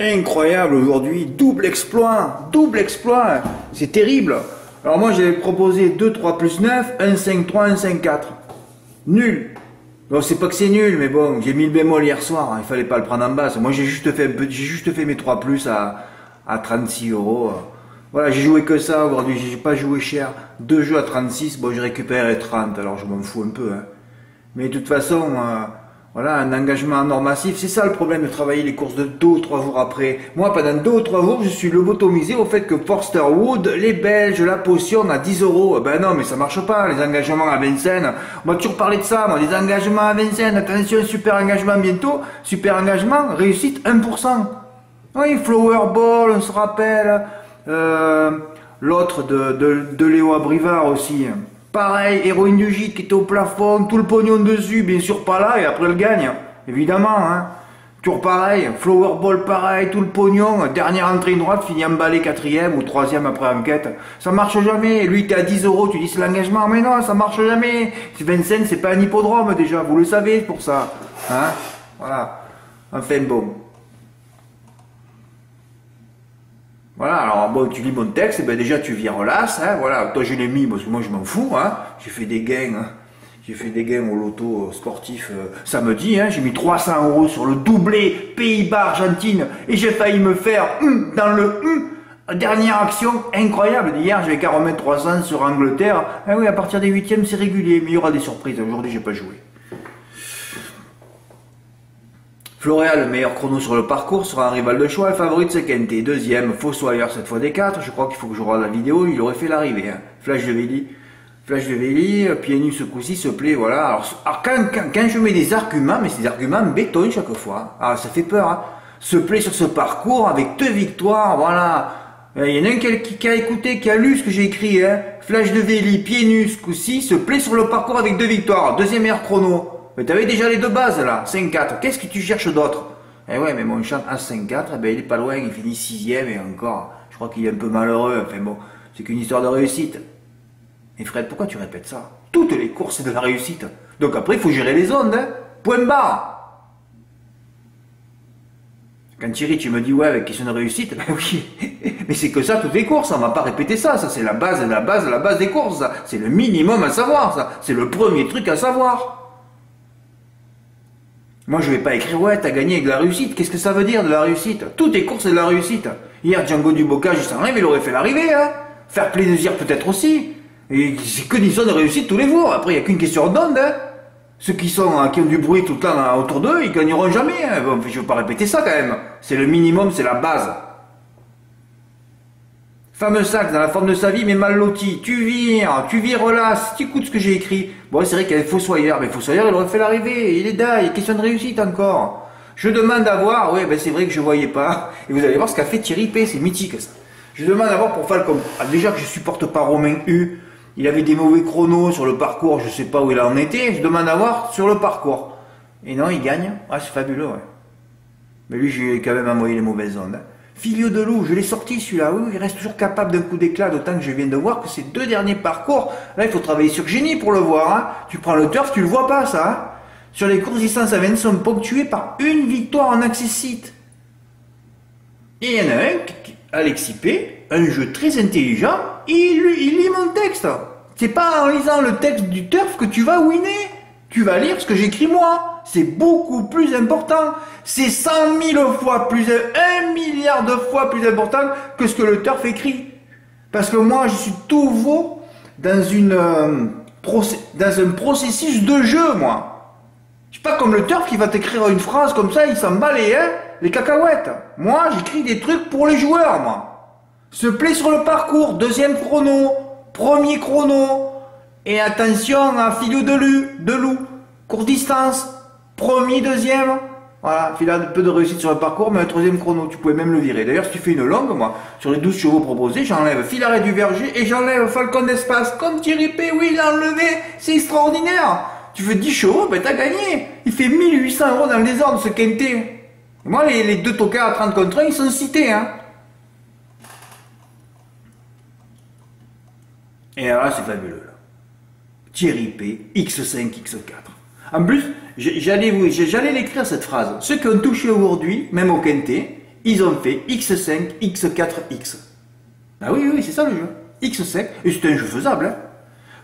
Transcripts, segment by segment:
Incroyable aujourd'hui, double exploit, c'est terrible. Alors moi j'avais proposé 2, 3 plus 9, 1, 5, 3, 1, 5, 4. Nul. Bon, c'est pas que c'est nul, mais bon, j'ai mis le bémol hier soir, hein, il fallait pas le prendre en base. Moi j'ai juste fait mes 3 plus à 36 euros. Voilà, j'ai joué que ça aujourd'hui, j'ai pas joué cher. 2 jeux à 36, bon j'ai récupéré 30, alors je m'en fous un peu. Hein. Mais de toute façon, voilà, un engagement normatif, c'est ça le problème de travailler les courses de 2 ou 3 jours après. Moi, pendant 2 ou 3 jours, je suis lobotomisé au fait que Forster Wood, les Belges, la potion à 10 euros. Ben non, mais ça marche pas, les engagements à Vincennes. On m'a toujours parlé de ça, moi, les engagements à Vincennes. Attention, super engagement bientôt. Super engagement, réussite 1%. Oui, Flower Ball, on se rappelle. L'autre de Léo Abrivard aussi. Pareil, héroïne du gîte qui était au plafond, tout le pognon dessus, bien sûr pas là, et après elle gagne, évidemment, hein. Toujours pareil, Flower Ball pareil, tout le pognon, dernière entrée droite, finit emballé 4e ou 3e après enquête. Ça marche jamais, lui t'es à 10 euros, tu dis c'est l'engagement, mais non, ça marche jamais. Vincennes, c'est pas un hippodrome déjà, vous le savez pour ça, hein. Voilà, enfin bon. Voilà, alors bon, tu lis mon texte, et ben déjà tu viens relax, hein, voilà, toi je l'ai mis parce que moi je m'en fous, hein, j'ai fait des gains, hein. J'ai fait des gains au loto sportif samedi, hein, j'ai mis 300 euros sur le doublé Pays-Bas-Argentine et j'ai failli me faire dans le dernière action incroyable d'hier, j'avais qu'à remettre 300 sur Angleterre, ah oui, à partir des 8e c'est régulier, mais il y aura des surprises, aujourd'hui j'ai pas joué. Floréal, le meilleur chrono sur le parcours, sera un rival de choix, le favori de Sequente. Deuxième, Fossoyeur cette fois des 4. Je crois qu'il faut que je regarde la vidéo, il aurait fait l'arrivée. Hein. Flash de Véli, pieds nus ce coup-ci, se plaît, voilà. Alors quand je mets des arguments, mais ces arguments béton chaque fois. Ah, ça fait peur. Hein. Se plaît sur ce parcours avec 2 victoires, voilà. Il y en a un qui a écouté, qui a lu ce que j'ai écrit. Hein. Flash de Véli, pieds nus ce coup-ci, se plaît sur le parcours avec 2 victoires. Deuxième meilleur chrono. Mais tu avais déjà les 2 bases là, 5-4, qu'est-ce que tu cherches d'autre? Eh ouais, mais mon champ à 5-4, eh ben, il est pas loin, il finit 6e et encore, je crois qu'il est un peu malheureux, enfin bon, c'est qu'une histoire de réussite. Et Fred, pourquoi tu répètes ça? Toutes les courses c'est de la réussite. Donc après, il faut gérer les ondes, hein. Point barre. Quand Thierry, tu me dis, ouais, avec question de réussite, ben oui, mais c'est que ça, toutes les courses, on va pas répéter ça, ça c'est la base des courses, ça. C'est le minimum à savoir, ça. C'est le premier truc à savoir. Moi, je vais pas écrire, ouais, t'as gagné avec de la réussite. Qu'est-ce que ça veut dire de la réussite? Toutes les courses, c'est de la réussite. Hier, Django du Bocage, il s'en rêve, il aurait fait l'arrivée, hein. Faire plaisir peut-être aussi. Et c'est que des zones de réussite tous les jours. Après, il n'y a qu'une question d'onde, hein. Ceux qui ont du bruit tout le temps autour d'eux, ils gagneront jamais, hein. Bon, je ne veux pas répéter ça quand même. C'est le minimum, c'est la base. Fameux sac dans la forme de sa vie, mais mal loti. Tu vires là, si tu écoutes ce que j'ai écrit. Bon, c'est vrai qu'il y avait Fossoyeur, mais Fossoyeur, il aurait fait l'arrivée. Il est là, il est question de réussite encore. Je demande à voir, ouais, ben c'est vrai que je voyais pas. Et vous allez voir ce qu'a fait Thierry P, c'est mythique ça. Je demande à voir pour Falcon. Ah, déjà que je supporte pas Romain U. Il avait des mauvais chronos sur le parcours, je sais pas où il en était. Je demande à voir sur le parcours. Et non, il gagne. Ah, c'est fabuleux, ouais. Mais lui, j'ai quand même envoyé les mauvaises ondes. Hein. Filio de loup, je l'ai sorti celui-là, oui, il reste toujours capable d'un coup d'éclat, d'autant que je viens de voir que ces 2 derniers parcours, là il faut travailler sur Génie pour le voir, hein. Tu prends le turf, tu le vois pas ça, hein. Sur les courses distance à 20 sont ponctuées par 1 victoire en accessite. Et il y en a un, Alexis P, un jeu très intelligent, il lit mon texte. C'est pas en lisant le texte du turf que tu vas winner, tu vas lire ce que j'écris moi. C'est beaucoup plus important. C'est 100 000 fois plus, 1 milliard de fois plus important que ce que le turf écrit. Parce que moi, je suis toujours dans un processus de jeu, moi. Je suis pas comme le turf qui va t'écrire une phrase comme ça, il s'en bat les cacahuètes. Moi, j'écris des trucs pour les joueurs, moi. Se plaît sur le parcours, 2e chrono, 1er chrono. Et attention à Filou de loup, courte distance. Premier, 2e, voilà, il a un peu de réussite sur le parcours, mais un 3e chrono, tu pouvais même le virer. D'ailleurs, si tu fais une longue, moi, sur les 12 chevaux proposés, j'enlève Filaret du Verger et j'enlève Falcon d'Espace. Comme Thierry P, oui, il l'a enlevé, c'est extraordinaire. Tu veux 10 chevaux, ben t'as gagné. Il fait 1800 euros dans le désordre, ce quintet. Moi, les 2 tocards à 30 contre 1, ils sont cités, hein. Et alors là, c'est fabuleux, là. Thierry P, X5, X4. En plus, j'allais l'écrire cette phrase. Ceux qui ont touché aujourd'hui, même au quintet, ils ont fait X5, X4, X. Ah oui, oui, c'est ça le jeu. X5, et c'est un jeu faisable. Hein.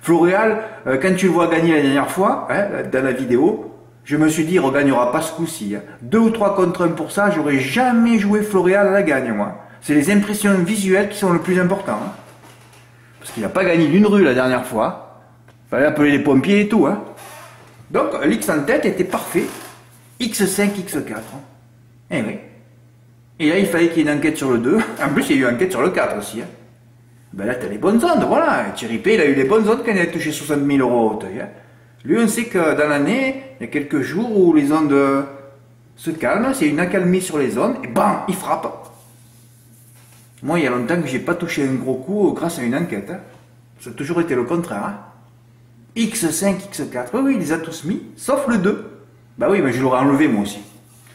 Floréal, quand tu le vois gagner la dernière fois, hein, dans la vidéo, je me suis dit, il ne regagnera pas ce coup-ci. Hein. 2 ou 3 contre 1 pour ça, j'aurais jamais joué Floréal à la gagne, moi. C'est les impressions visuelles qui sont le plus important. Hein. Parce qu'il n'a pas gagné d'une rue la dernière fois. Il fallait appeler les pompiers et tout. Hein. Donc, l'X en tête était parfait. X5, X4. Hein. Eh oui. Et là, il fallait qu'il y ait une enquête sur le 2. En plus, il y a eu une enquête sur le 4 aussi. Hein. Ben là, tu as les bonnes ondes, voilà. Thierry P, il a eu les bonnes ondes quand il a touché 60 000 € au Hauteuil. Hein. Lui, on sait que dans l'année, il y a quelques jours où les ondes se calment, c'est une accalmie sur les ondes, et bam, il frappe. Moi, il y a longtemps que j'ai pas touché un gros coup grâce à une enquête. Hein. Ça a toujours été le contraire. Hein. X5, X4, oui, il les a tous mis, sauf le 2. Bah oui, mais je l'aurais enlevé moi aussi.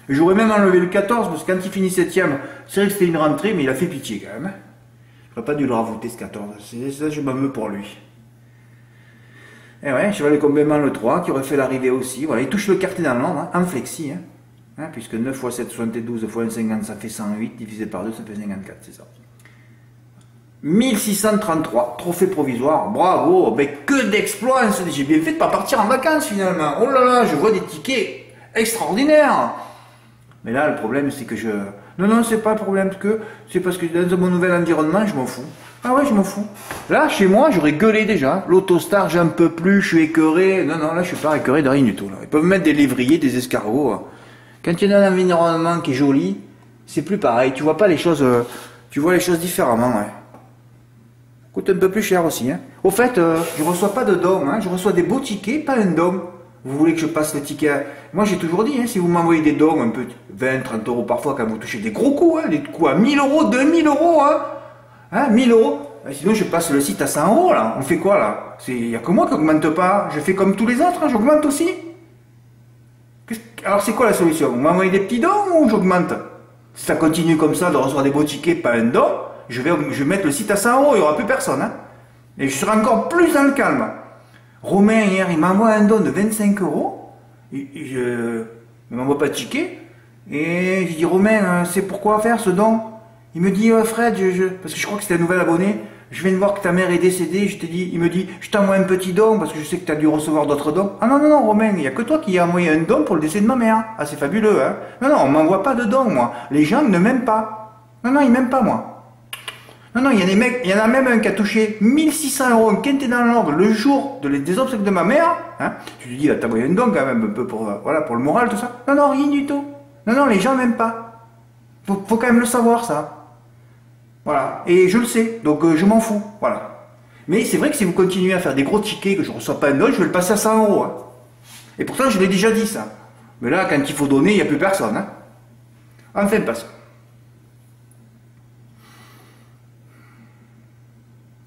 J'aurais même enlevé le 14, parce que quand il finit 7ème, c'est vrai que c'était une rentrée, mais il a fait pitié quand même. J'aurais pas dû le rajouter ce 14, ça je m'en veux pour lui. Et ouais, cheval de complément le 3, qui aurait fait l'arrivée aussi. Voilà, il touche le quartier dans l'ombre, hein, en flexi. Hein. Hein, puisque 9 x 7, 72 x 1, 50, ça fait 108, divisé par 2, ça fait 54, c'est ça. 1633, trophée provisoire, bravo, mais que d'exploits, j'ai bien fait de ne pas partir en vacances finalement. Oh là là, je vois des tickets extraordinaires. Mais là, le problème, c'est que je... Non, c'est pas le problème, c'est parce que dans mon nouvel environnement, je m'en fous. Ah ouais, je m'en fous. Là, chez moi, j'aurais gueulé déjà. L'autostar, j'en peux plus, je suis écœuré. Non, là, je suis pas écœuré de rien du tout. Là. Ils peuvent mettre des lévriers, des escargots. Quand il y a un environnement qui est joli, c'est plus pareil. Tu vois pas les choses... tu vois les choses différemment, ouais. Coûte un peu plus cher aussi. Hein. Au fait, je reçois pas de dons, hein. Je reçois des beaux tickets, pas un don. Vous voulez que je passe le ticket? Moi j'ai toujours dit, hein, si vous m'envoyez des dons, un peu 20, 30 € parfois, quand vous touchez des gros coups, hein, des coups à 1000 €, 2000 €, hein, 1000 €. Sinon je passe le site à 100 € là. On fait quoi là? Il n'y a que moi qui n'augmente pas. Je fais comme tous les autres, hein, j'augmente aussi. Alors c'est quoi la solution? Vous m'envoyez des petits dons ou j'augmente? Si ça continue comme ça, de recevoir des beaux tickets, pas un don, je vais mettre le site à 100 €, il n'y aura plus personne. Hein. Et je serai encore plus dans le calme. Romain, hier, il m'envoie un don de 25 €. Il ne m'envoie pas de ticket. Et je dis, Romain, c'est pourquoi faire ce don? Il me dit, Fred, parce que je crois que c'était un nouvel abonné, je viens de voir que ta mère est décédée. Il me dit, je t'envoie un petit don parce que je sais que tu as dû recevoir d'autres dons. Ah non, Romain, il n'y a que toi qui as envoyé un don pour le décès de ma mère. Ah, c'est fabuleux, hein? Non, on ne m'envoie pas de don, moi. Les gens ne m'aiment pas. Non, ils ne m'aiment pas, moi. Non, il y a des mecs, il y en a même un qui a touché 1600 € un quintet dans l'ordre le jour des obsèques de ma mère. Hein. Tu te dis, t'as envoyé un don quand même, un peu pour, voilà, pour le moral, tout ça. Non, rien du tout. Non, les gens m'aiment pas. Faut quand même le savoir, ça. Voilà. Et je le sais, donc je m'en fous. Voilà. Mais c'est vrai que si vous continuez à faire des gros tickets, que je ne reçois pas un don, je vais le passer à 100 €. Hein. Et pourtant, je l'ai déjà dit, ça. Mais là, quand il faut donner, il n'y a plus personne. Hein. Enfin, passe.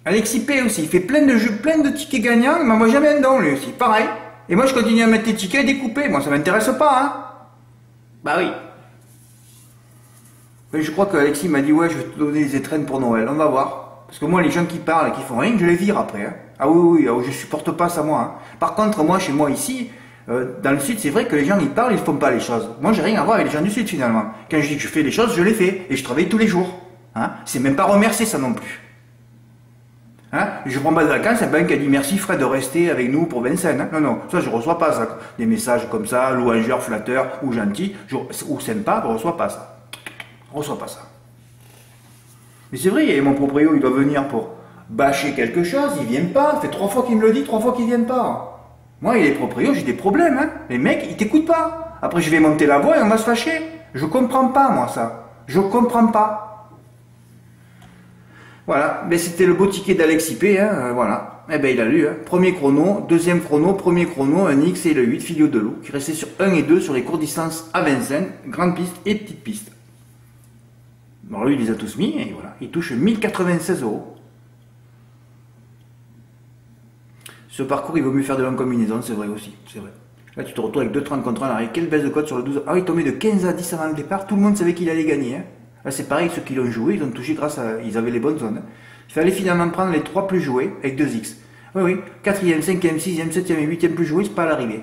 Alexis P aussi, il fait plein de jeux, plein de tickets gagnants, il m'envoie jamais un don lui aussi, pareil. Et moi je continue à mettre des tickets découpés, moi ça m'intéresse pas, hein. Bah oui. Mais je crois qu'Alexis m'a dit, ouais, je vais te donner des étrennes pour Noël, on va voir. Parce que moi les gens qui parlent et qui font rien, je les vire après. Hein. Ah oui, je supporte pas ça moi. Hein. Par contre, moi chez moi ici, dans le sud, c'est vrai que les gens ils parlent, ils font pas les choses. Moi j'ai rien à voir avec les gens du sud finalement. Quand je dis que je fais les choses, je les fais. Et je travaille tous les jours. Hein. C'est même pas remercier ça non plus. Hein, je prends pas de vacances, c'est pas un qui a dit merci Fred de rester avec nous pour Vincennes. Hein. Non, ça je reçois pas ça. Des messages comme ça, louangeurs, flatteurs, ou gentils, ou sympa, je reçois pas ça. Je reçois pas ça. Mais c'est vrai, il y a mon proprio, il doit venir pour bâcher quelque chose, il vient pas. Ça fait 3 fois qu'il me le dit, 3 fois qu'il vient pas. Moi, il est proprio, j'ai des problèmes. Hein. Les mecs, ils t'écoutent pas. Après, je vais monter la voix et on va se fâcher. Je comprends pas, moi, ça. Je comprends pas. Voilà, mais c'était le beau ticket d'Alexis P, hein, voilà. Eh ben il a lu, hein. Premier chrono, deuxième chrono, premier chrono, un X et le 8 Filio de Loup, qui restait sur 1 et 2 sur les courtes distances à Vincennes, grande piste et petite piste. Bon, lui, il les a tous mis, et voilà, il touche 1096 €. Ce parcours, il vaut mieux faire de longues combinaisons, c'est vrai aussi, c'est vrai. Là, tu te retrouves avec 2,30 contre 1 l'arrêt, quelle baisse de cote sur le 12. Ah, il tombait de 15 à 10 avant le départ, tout le monde savait qu'il allait gagner, hein. Là, c'est pareil, ceux qui l'ont joué, ils ont touché grâce à... Ils avaient les bonnes zones. Il fallait finalement prendre les 3 plus joués avec 2X. Oui, 4e, 5e, 6e, 7e et 8e plus joués, c'est pas à l'arrivée.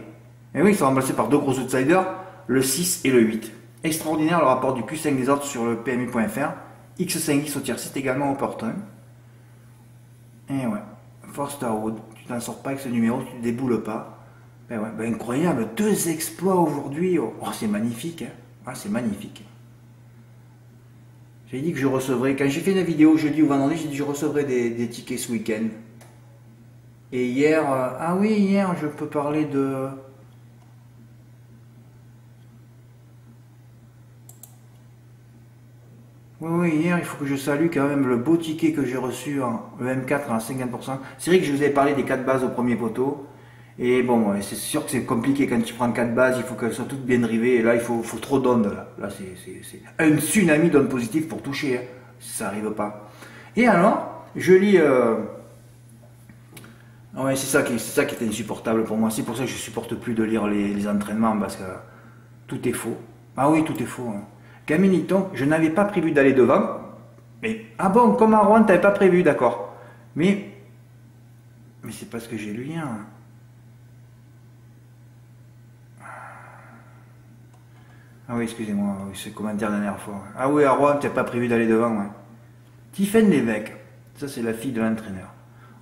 Et oui, ils sont remplacés par 2 gros outsiders, le 6 et le 8. Extraordinaire le rapport du Q5 des autres sur le PMU.fr. X5X au tiers, c'est également opportun. Et ouais, force ta route, tu t'en sors pas avec ce numéro, tu ne déboules pas. Ben ouais, ben incroyable, 2 exploits aujourd'hui. Oh, c'est magnifique, hein. Ah, c'est magnifique. J'ai dit que je recevrais, quand j'ai fait une vidéo jeudi ou vendredi, j'ai dit que je recevrais des tickets ce week-end. Et hier, ah oui, hier, je peux parler de... Oui, hier, il faut que je salue quand même le beau ticket que j'ai reçu, le M4 à 50%. C'est vrai que je vous avais parlé des 4 bases au premier poteau. Et bon, c'est sûr que c'est compliqué quand tu prends 4 bases, il faut qu'elles soient toutes bien drivées. Et là, il faut trop d'ondes. Là c'est un tsunami d'ondes positives pour toucher. Hein. Ça n'arrive pas. Et alors, je lis... Ouais, c'est ça qui était insupportable pour moi. C'est pour ça que je ne supporte plus de lire les entraînements, parce que tout est faux. Ah oui, tout est faux. Hein. Caminiton, je n'avais pas prévu d'aller devant. Mais, ah bon, comme à Rouen, tu n'avais pas prévu, d'accord. Mais c'est pas ce que j'ai lu hier. Ah oui, excusez-moi, c'est commentaire la dernière fois. Ah oui, à Rouen, tu n'avais pas prévu d'aller devant. Ouais. Tiffaine Lévesque, ça c'est la fille de l'entraîneur.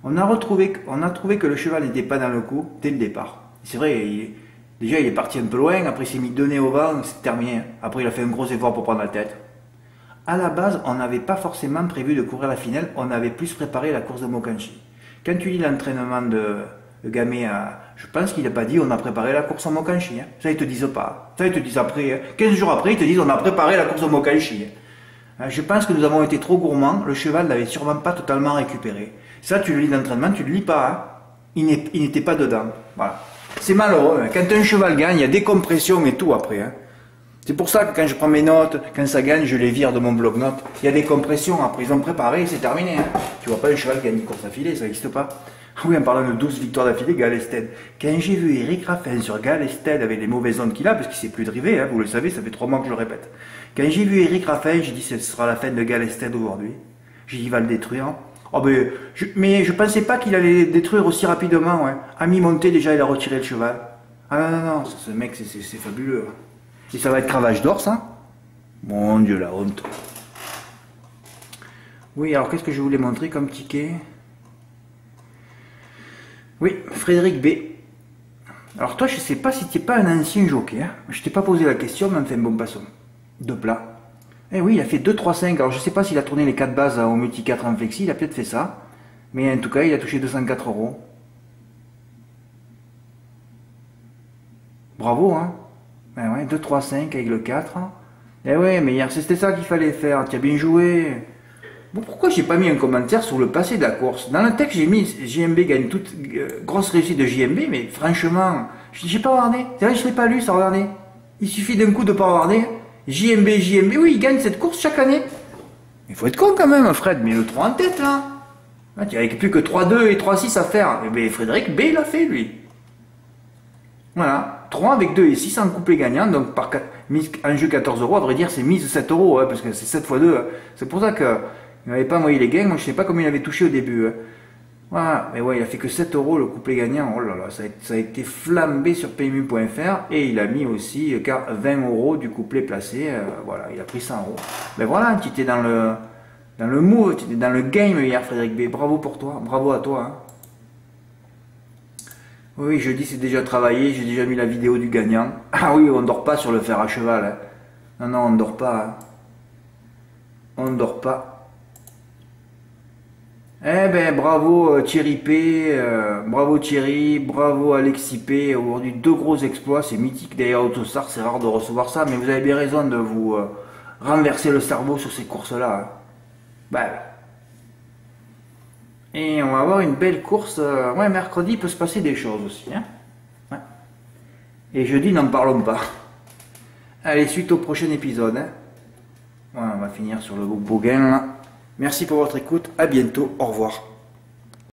On a trouvé que le cheval n'était pas dans le coup dès le départ. C'est vrai, déjà il est parti un peu loin, après il s'est mis 2 nez au vent, c'est terminé. Après il a fait un gros effort pour prendre la tête. À la base, on n'avait pas forcément prévu de courir la finale, on avait plus préparé la course de Mokanchi. Quand tu lis l'entraînement de Gamay, je pense qu'il n'a pas dit on a préparé la course en Mokanchi. Hein. Ça ils te disent pas. Ça ils te disent après. Hein. 15 jours après, ils te disent on a préparé la course de Mokanchi. Hein. Je pense que nous avons été trop gourmands, le cheval n'avait sûrement pas totalement récupéré. Ça, tu le lis d'entraînement, tu ne le lis pas. Hein. Il n'était pas dedans. Voilà. C'est malheureux. Hein. Quand un cheval gagne, il y a des compressions et tout après. Hein. C'est pour ça que quand je prends mes notes, quand ça gagne, je les vire de mon bloc-notes. Il y a des compressions. Après, ils ont préparé, c'est terminé. Hein. Tu vois pas un cheval gagner une course d'affilée, ça n'existe pas. Oui, en parlant de 12 victoires d'affilée, Galested. Quand j'ai vu Eric Raffin sur Galested avec les mauvaises ondes qu'il a, parce qu'il ne sait plus driver, hein, vous le savez, ça fait 3 mois que je le répète. Quand j'ai vu Eric Raffin, j'ai dit ce sera la fin de Galested aujourd'hui. J'ai dit il va le détruire. Oh mais je pensais pas qu'il allait détruire aussi rapidement. Ouais. À mi-montée, déjà, il a retiré le cheval. Ah non, ce mec, c'est fabuleux. Et ça va être cravache d'or, ça? Mon Dieu, la honte. Oui, alors qu'est-ce que je voulais montrer comme ticket? Oui, Frédéric B. Alors toi, je sais pas si tu n'es pas un ancien jockey. Hein. Je t'ai pas posé la question, mais enfin, bon, passons. De plat. Eh oui, il a fait 2-3-5. Alors je sais pas s'il a tourné les 4 bases au multi 4 en flexi, il a peut-être fait ça. Mais en tout cas, il a touché 204 €. Bravo, hein. Ben ouais, 2-3-5 avec le 4. Eh ouais, mais hier, c'était ça qu'il fallait faire. Tu as bien joué. Bon, pourquoi j'ai pas mis un commentaire sur le passé de la course? Dans le texte, j'ai mis JMB gagne toute grosse réussite de JMB, mais franchement, j'ai pas regardé. C'est vrai, je l'ai pas lu, ça, regardez. Il suffit d'un coup de pas regarder. JMB, oui, il gagne cette course chaque année. Il faut être con quand même, Fred, mais le 3 en tête, là. Là tu n'avais plus que 3-2 et 3-6 à faire. Et bien, Frédéric B, il l'a fait, lui. Voilà. 3 avec 2 et 6 en couplet gagnant, donc par mise en jeu 14 €, à vrai dire, c'est mise 7 €, hein, parce que c'est 7 x 2. Hein. C'est pour ça qu'il n'avait pas envoyé les gains. Moi, je ne sais pas combien il avait touché au début. Hein. Voilà, mais ouais, il a fait que 7 € le couplet gagnant. Oh là là, ça a été flambé sur PMU.fr et il a mis aussi 20 € du couplet placé. Voilà, il a pris 100 €. Mais voilà, tu étais dans le move, tu étais dans le game hier, Frédéric B. Bravo pour toi, bravo à toi. Hein. Oui, jeudi c'est déjà travaillé, j'ai déjà mis la vidéo du gagnant. Ah oui, on ne dort pas sur le fer à cheval. Hein. Non, non, on ne dort pas. Hein. On ne dort pas. Eh ben bravo Thierry P, bravo Thierry, bravo Alexis P, aujourd'hui 2 gros exploits, c'est mythique d'ailleurs Autostar, c'est rare de recevoir ça, mais vous avez bien raison de vous renverser le cerveau sur ces courses-là. Hein. Ben, et on va avoir une belle course, ouais mercredi il peut se passer des choses aussi. Hein. Ouais. Et jeudi n'en parlons pas. Allez, suite au prochain épisode. Hein. Ouais, on va finir sur le beau gain là. Merci pour votre écoute, à bientôt, au revoir.